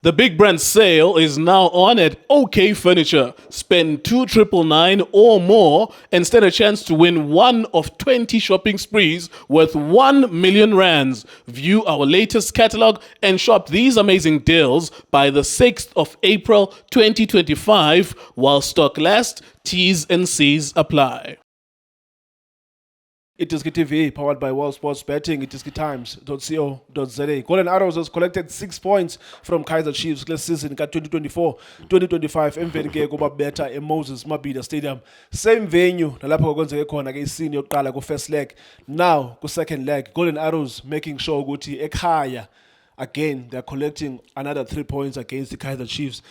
The big brand sale is now on at OK Furniture. Spend 2,999 or more and stand a chance to win one of 20 shopping sprees worth 1 million rands. View our latest catalog and shop these amazing deals by the 6th of April 2025 while stock lasts. T's and C's apply. iDiskiTV, powered by World Sports Betting, iDiskiTimes.co.za. Golden Arrows has collected 6 points from Kaizer Chiefs last season ka 2024-2025 emveni ke kuba betha eMoses Mabhida Stadium. Same venue nalapho kwenzeke khona ke isini yokuqala ku first leg. Now ku second leg, Golden Arrows making sure ukuthi ekhaya again they're collecting another 3 points against the Kaizer Chiefs.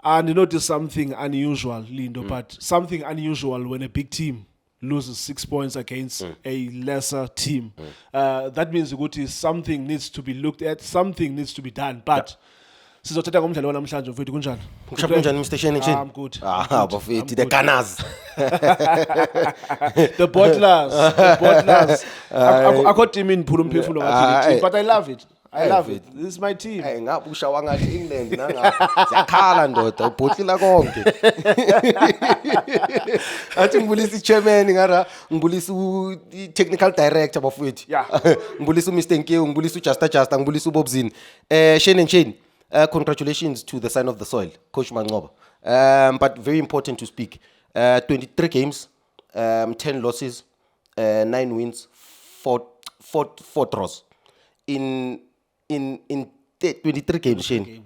And you notice something unusual, Lindo, but something unusual when a big team loses 6 points against a lesser team. That means ukuthi something needs to be looked at, something needs to be done. But sizothatha ngomdlalo namhlanje mfethu kunjani? Ngishapha kunjani Mr. Shane? I'm good. Bafethi the Gunners. The bottlers. Akho team in phula umphefumulo ngathi, but I love it. I love it. This is my team. Hey ngapha ushawa ngathi England nanga. Siyakhala ndoda ubhotlila konke. Athi ngibulisa chairman ngara ngibulisa technical director bafethu. Yeah. Ngibulisa Mr. Nkewu, ngibulisa Just, ngibulisa uBobzini. Shane and Shane, congratulations to the sign of the soil, Coach Manqoba. But very important to speak. 23 games, 10 losses, 9 wins, 4 draws. In 23 games, Shane,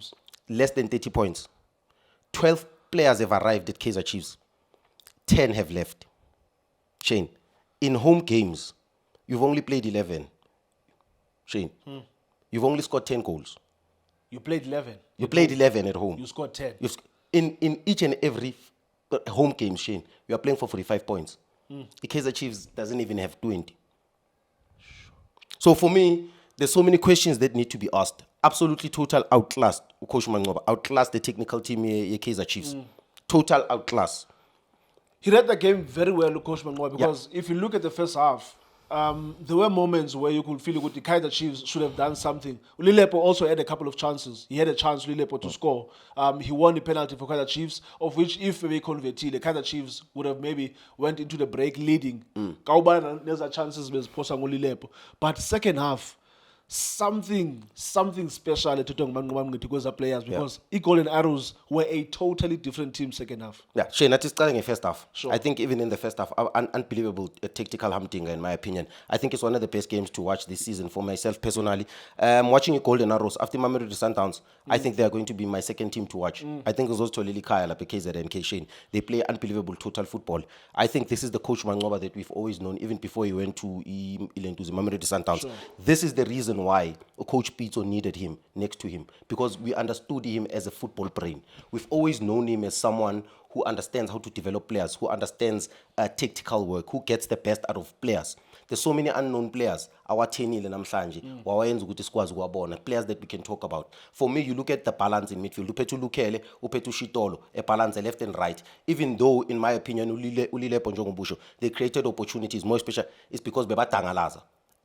less than 30 points. 12 players have arrived at Kaizer Chiefs. 10 have left. Shane, in home games, you've only played 11. Shane, you've only scored 10 goals. You played 11. You played 11 at home. You scored 10. In each and every home game, Shane, you are playing for 45 points. The Kaizer Chiefs doesn't even have 20. So for me, there's so many questions that need to be asked. Absolutely total outclass, Coach Manqoba. Outclass the technical team here, Kaizer Chiefs. Total outclass. He read the game very well, Coach Manqoba, because if you look at the first half, there were moments where you could feel that the Kaizer Chiefs should have done something. Lilepo also had a couple of chances. He had a chance, Lilepo, to score. He won the penalty for Kaizer Chiefs, of which if they converted, the Kaizer Chiefs would have maybe went into the break leading. There's a chances with Lilepo. But second half, something special at Manqoba players, because Golden Arrows were a totally different team second half. Yeah, Shane, that is starting in first half. Sure. I think even in the first half, unbelievable tactical hunting, in my opinion. I think it's one of the best games to watch this season for myself personally. Watching Golden Arrows after Mamelodi Sundowns, I think they are going to be my second team to watch. I think it's also Lili Kaya, like Kaizer and K. Shane. They play unbelievable total football. I think this is the Coach Manqoba that we've always known, even before he went to Mamelodi Sundowns. Sure. This is the reason why Coach Pito needed him next to him, because we understood him as a football brain. We've always known him as someone who understands how to develop players, who understands tactical work, who gets the best out of players. There's so many unknown players. Our tenile namhlanje, wawayenza ukuthi sikwazi ukuwabona, players that we can talk about. For me, you look at the balance in midfield. Uphethu Lukele, uphethu Shitolo, a balance left and right. Even though, in my opinion, Ulilepo njengobusho, they created opportunities. More special, it's because bebatangalaza.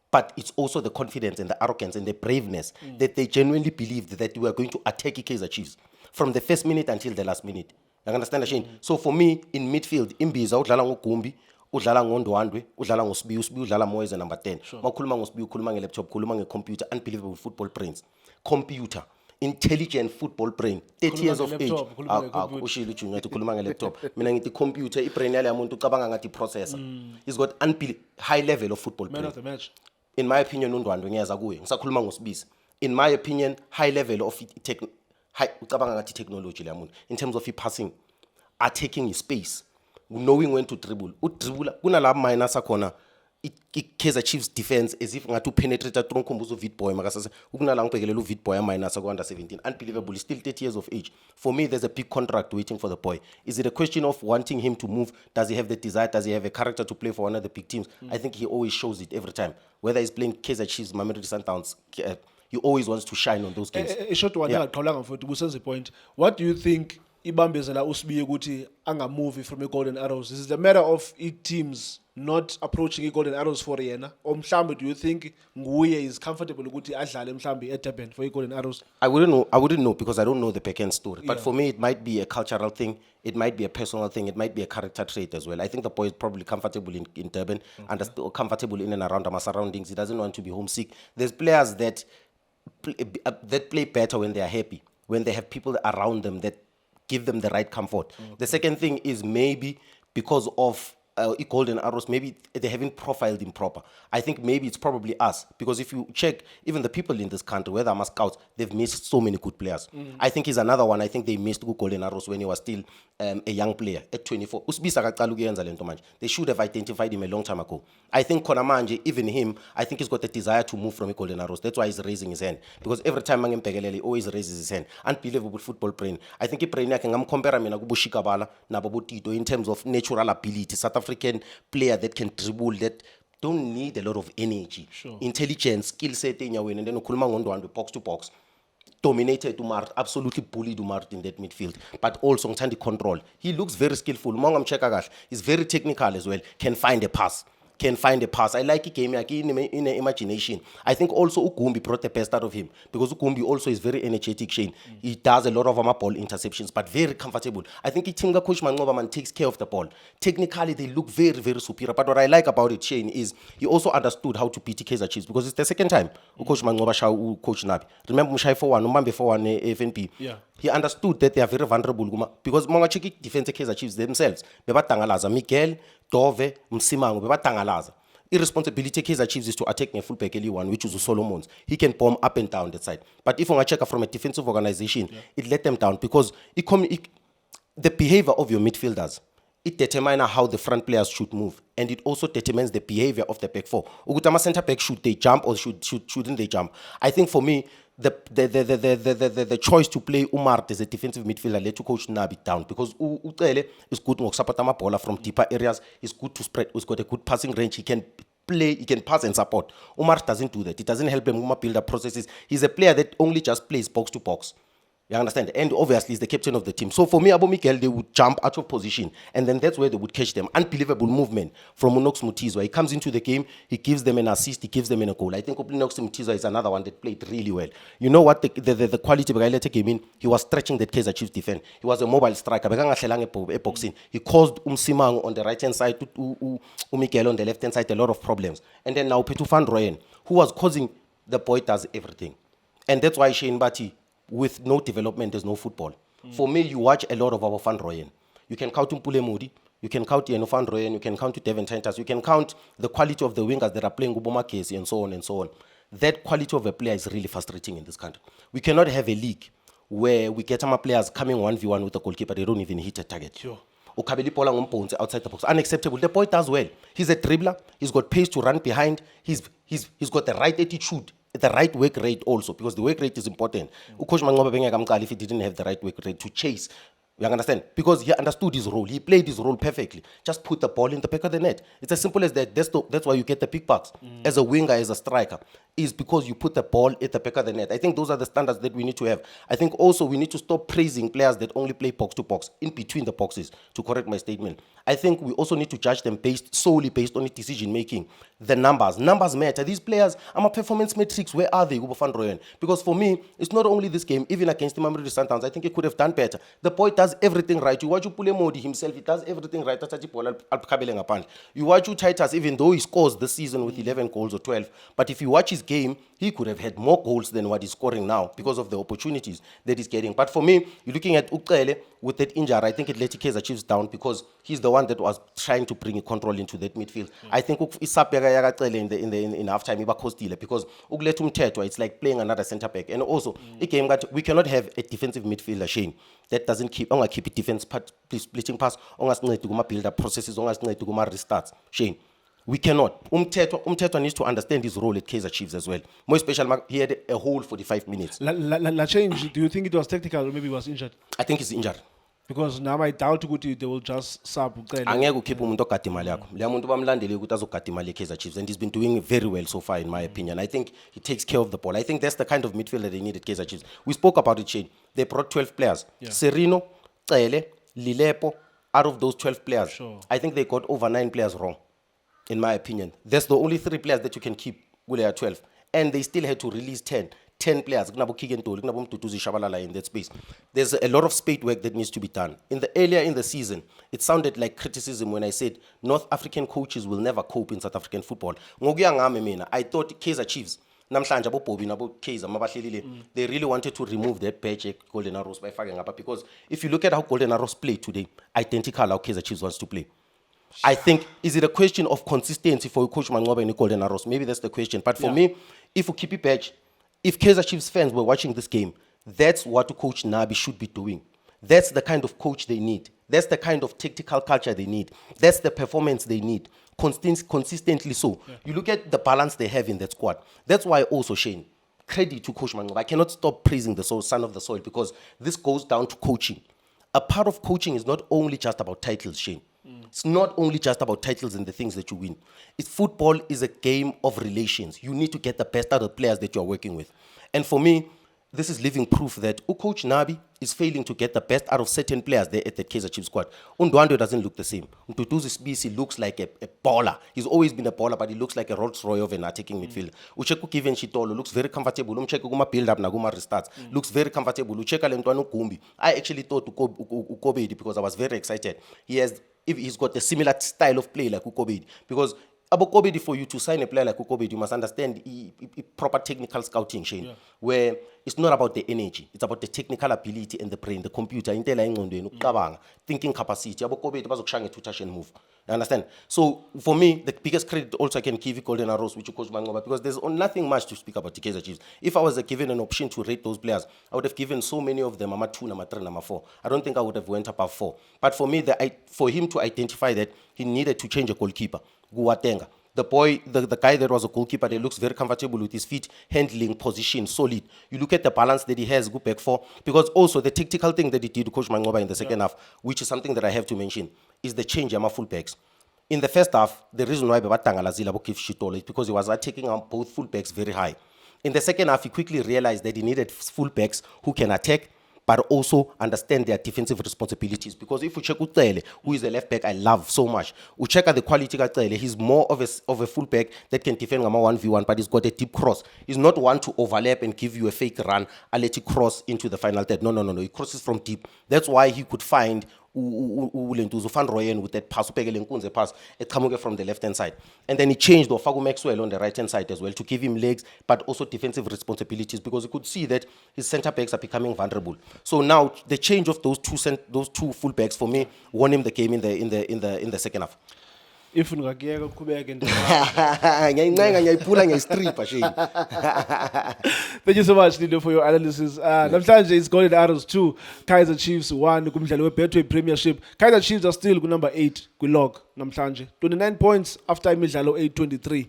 But it's also the confidence and the arrogance and the braveness that they genuinely believed that we are going to attack Kaizer Chiefs from the first minute until the last minute. You understand, Shane? So for me, in midfield, Imbiza, udlala ngogumbi, udlala ngondwandwe, udlala ngosibi, udlala Moyes number 10. Makhuluma ngosibi, ukhuluma nge-laptop, ukhuluma nge-computer, unbelievable football brains. Computer, intelligent football brain, 30 years of age. Ushilo uJunior ukhuluma nge-laptop. Mina ngithi computer, i-brain yale yamuntu ucabanga ngathi processor. He's got high level of football brain. Man of the match. In my opinion, undwandwe ngiyeza kuye ngisakhuluma ngosibisi. In my opinion, high level of technology in terms of passing, attacking his space, knowing when to dribble. Udribula kunala minus akhona Kaizer Chiefs defense as if ngathi penetrate through Nkombuzo Vitboy makasase ukunala ngibhekelela uVitboy minus ku under 17. Unbelievable. He's still 30 years of age. For me, there's a big contract waiting for the boy. Is it a question of wanting him to move? Does he have the desire? Does he have a character to play for one of the big teams? I think he always shows it every time. Whether he's playing Kaizer Chiefs, Mamelodi Sundowns, he always wants to shine on those games. A short one, point. What do you think ibambezela uSibiya ukuthi angamove from i-Golden Arrows? Is it a matter of teams not approaching i-Golden Arrows for yena, or mhlambe do you think nguye is comfortable ukuthi adlale mhlambe eDurban for i-Golden Arrows? I wouldn't know because I don't know the back-end story. But for me, it might be a cultural thing. It might be a personal thing. It might be a character trait as well. I think the boy is probably comfortable in Durban, comfortable in and around our surroundings. He doesn't want to be homesick. There's players that play better when they are happy, when they have people around them that give them the right comfort. The second thing is maybe because of Golden Arrows, maybe they haven't profiled him proper. I think maybe it's probably us, because if you check, even the people in this country, whether I'm a scout, they've missed so many good players. I think he's another one. I think they missed Golden Arrows when he was still a young player at 24. They should have identified him a long time ago. I think Konamanje, even him, I think he's got the desire to move from Golden Arrows. That's why he's raising his hand, because every time he always raises his hand. Unbelievable football brain. I think he brain can compare in terms of natural ability. South African player that can dribble, that don't need a lot of energy, intelligence, skill set in your win, and then Ukulma box to box. Dominated Umar, absolutely bullied Umar in that midfield, but also on control. He looks very skillful. Mongam Chekagash is very technical as well, can find a pass. I like he came in imagination. I think also Ukumbi brought the best out of him, because Ukumbi also is very energetic, Shane. He does a lot of ball interceptions, but very comfortable. I think Itinga coach Mangobaman takes care of the ball. Technically, they look very, very superior. But what I like about it, Shane, is he also understood how to beat Kaizer Chiefs, because it's the second time coach Mangoba Shao coach Nabi. Remember Mushai 4-1, Umambe 4-1 FNP. Yeah. He understood that they are very vulnerable, because Mongachiki defense Kaizer Chiefs themselves. Bebatangalaza, Miguel, Dove, Msimango, bebatangalaza. Irresponsibility Kaizer Chiefs is to attack a fullback one, which is Solomons. He can bomb up and down that side. But if you check from a defensive organization, it let them down, because the behavior of your midfielders, it determines how the front players should move, and it also determines the behavior of the back four. Ugutama center back, should they jump or shouldn't they jump? I think for me, the choice to play Umar as a defensive midfielder led to coach Nabi down, because Utele is good to support Bola from deeper areas. He's good to spread. He's got a good passing range. He can play. He can pass and support. Umar doesn't do that. It doesn't help him build up processes. He's a player that only just plays box to box. You understand? And obviously, he's the captain of the team. So for me, Abu Mikel, they would jump out of position, and then that's where they would catch them. Unbelievable movement from Unox Mutizwa. He comes into the game, he gives them an assist, he gives them a goal. I think Unox Mutizwa is another one that played really well. You know what the quality of Gailete came in? He was stretching that Kaizer Chiefs defense. He was a mobile striker. He caused Umsimang on the right-hand side, Mikel on the left-hand side, a lot of problems. And then now Petu Van Rooyen, who was causing, the boy does everything. And that's why Shane Bati, with no development, there's no football. For me, you watch a lot of our Van Rooyen. You can count Mpule Moody, you can count Yeno Van Rooyen, you can count Devin Tintas, you can count the quality of the wingers that are playing Uboma Casey and so on and so on. That quality of a player is really frustrating in this country. We cannot have a league where we get some players coming 1v1 with the goalkeeper, they don't even hit a target. Sure. Ukabeli Pola Ngomponze outside the box. Unacceptable. The boy does well. He's a dribbler, he's got pace to run behind, he's got the right attitude, the right work rate also, because the work rate is important. Coach Mangoba Benga, if he didn't have the right work rate to chase, you understand? Because he understood his role. He played his role perfectly. Just put the ball in the back of the net. It's as simple as that. That's why you get the big bucks. As a winger, as a striker, is because you put the ball at the back of the net. I think those are the standards that we need to have. I think also we need to stop praising players that only play box to box, in between the boxes, to correct my statement. I think we also need to judge them solely based on decision making. The numbers matter. These players, I'm a performance metrics. Where are they, Van Rooyen? Because for me, it's not only this game. Even against the Mamelodi Sundowns, I think he could have done better. The boy does everything right. You watch Upule Modi himself, he does everything right. You watch Titus, even though he scores this season with 11 goals or 12, but if you watch his game, he could have had more goals than what he's scoring now because of the opportunities that he's getting. But for me, you're looking at Ukele with that injury, I think it let Kaizer Chiefs down, because he's the one that was trying to bring control into that midfield. I think in halftime, because it's like playing another centre back. And also, we cannot have a defensive midfielder, Shane, that doesn't keep it defense splitting pass, build up processes, restarts. Shane, we cannot. Umtetwa needs to understand his role at Kaizer Chiefs as well. More especially, he had a whole 45 minutes. La change, do you think it was technical or maybe he was injured? I think he's injured. Because now I doubt they will just sub. Angeke ukhiphe umuntu ogada imali yakho. Le muntu bamlandele ukuthi azogada imali yeKaizer Chiefs, and he's been doing very well so far in my opinion. I think he takes care of the ball. I think that's the kind of midfielder they need at Kaizer Chiefs. We spoke about it, Shane. They brought 12 players. Yeah. Serino, Cele, Lilepo, out of those 12 players, I think they got over 9 players wrong, in my opinion. That's the only 3 players that you can keep with their 12. And they still had to release 10 players. Nduduzo in that space. There's a lot of spade work that needs to be done. Earlier in the season, it sounded like criticism when I said North African coaches will never cope in South African football. I thought Kaizer Chiefs, namhlanje aboBobby naboKaizer mabahlelile, they really wanted to remove that badge Golden Arrows by faking up, because if you look at how Golden Arrows play today, identical how Kaizer Chiefs wants to play. I think, is it a question of consistency for Coach Mangoba and Golden Arrows? Maybe that's the question. But for me, if we keep it badge, if Kaizer Chiefs fans were watching this game, that's what Coach Nabi should be doing. That's the kind of coach they need. That's the kind of tactical culture they need. That's the performance they need. Consistently so. Yeah. You look at the balance they have in that squad. That's why also, Shane, credit to Coach Mangoba. I cannot stop praising the son of the soil, because this goes down to coaching. A part of coaching is not only just about titles, Shane. It's not only just about titles and the things that you win. Football is a game of relations. You need to get the best out of the players that you are working with. And for me, this is living proof that Coach Nabi is failing to get the best out of certain players there at the Kaizer Chiefs squad. Undwando doesn't look the same. Nduduzo looks like a baller. He's always been a baller, but he looks like a Rolls Royce of an attacking midfielder. Ucheku Kiven Shitolo looks very comfortable. Umcheku Guma build up Naguma restarts. Looks very comfortable. Ucheka Lentwano Kumbi. I actually thought Ukobedi, because I was very excited. He's got a similar style of play like Ukobedi, because Abokobedi, for you to sign a player like Ukobedi, you must understand proper technical scouting, Shane, where it's not about the energy, it's about the technical ability and the brain, the computer, thinking capacity. Abokobedi bazokushanga to touch and move. You understand? So for me, the biggest credit also I can give Golden Arrows, which Coach Mangoba, because there's nothing much to speak about the Kaizer Chiefs. If I was given an option to rate those players, I would have given so many of them number 2, number 3, number 4. I don't think I would have went above 4. But for me, for him to identify that, he needed to change a goalkeeper. Guatenga. The boy, the guy that was a goalkeeper, that looks very comfortable with his feet, handling, position, solid. You look at the balance that he has, go back for, because also the tactical thing that he did to Coach Mangoba in the second half, which is something that I have to mention, is the change of my fullbacks. In the first half, the reason why Bebatangala Kif Shitolo is because he was taking on both fullbacks very high. In the second half, he quickly realized that he needed fullbacks who can attack, but also understand their defensive responsibilities. Because if you check Utele, who is a left back I love so much, you check out the quality of Utele, he's more of a fullback that can defend 1v1, but he's got a deep cross. He's not one to overlap and give you a fake run, I'll let you cross into the final third. No. He crosses from deep. That's why he could find Nduduzo Van Rooyen with that pass, pass, it comes from the left-hand side. And then he changed Ofagu Maxwell on the right-hand side as well to give him legs, but also defensive responsibilities, because you could see that his centre-backs are becoming vulnerable. So now the change of those two full-backs for me won him the game in the second half. If ngakiyeka uqhubeke Thank you so much, Lindo, for your analysis. Namhlanje is Golden Arrows 2, Kaizer Chiefs 1 kumdlalo weBetway Premiership. Kaizer Chiefs are still number 8 kulog namhlanje. 29 points after imidlalo 8-23.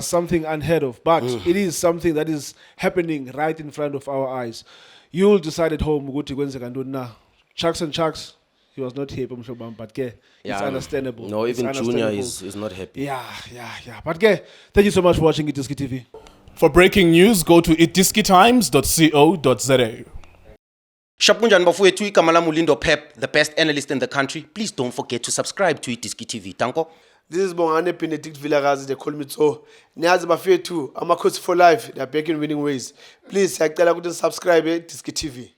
Something unheard of, but it is something that is happening right in front of our eyes. You'll decide at home ukuthi kwenzeka ntoni na. Chucks and Chucks, he was not happy, but it's understandable. No, even Junior is not happy. Yeah. But thank you so much for watching iDiski TV. For breaking news, go to iDiskiTimes.co.za. Shapunjan bafowethu igama lami Lindo Pep, the best analyst in the country. Please don't forget to subscribe to iDiski TV. Tanko. This is Bongane Benedict Vilakazi, they call me so. Niyazi bafowethu, Amakhosi for life, they are back in winning ways. Please, siyacela ukuthi subscribe iDiski TV.